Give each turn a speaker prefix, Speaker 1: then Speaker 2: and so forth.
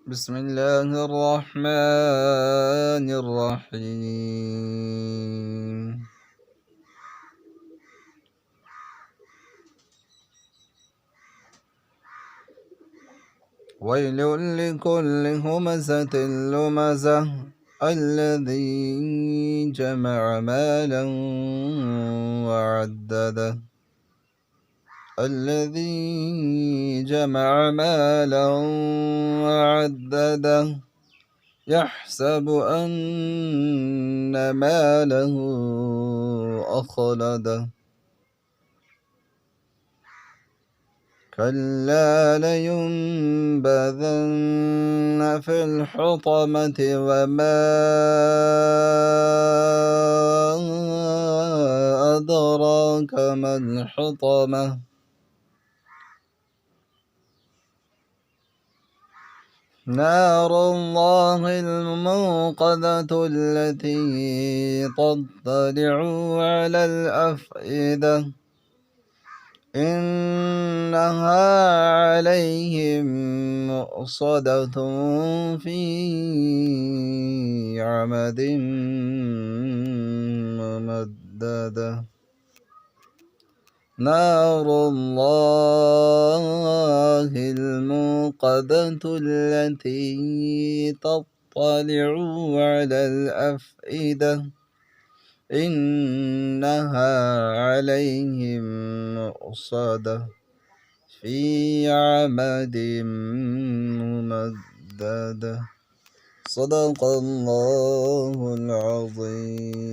Speaker 1: بسم الله الرحمن الرحيم. ويل لكل همزة لمزة الذي جمع مالا وعدده يحسب أن ماله أخلده كلا لينبذن في الحطمة وما أدراك ما الحطمة نار الله الموقدة التي تطلع على الأفئدة إنها عليهم مؤصدة في عمد ممددة نار الله الموقدة التي تطلع على الأفئدة إنها عليهم مؤصدة في عمد ممددة صدق الله العظيم.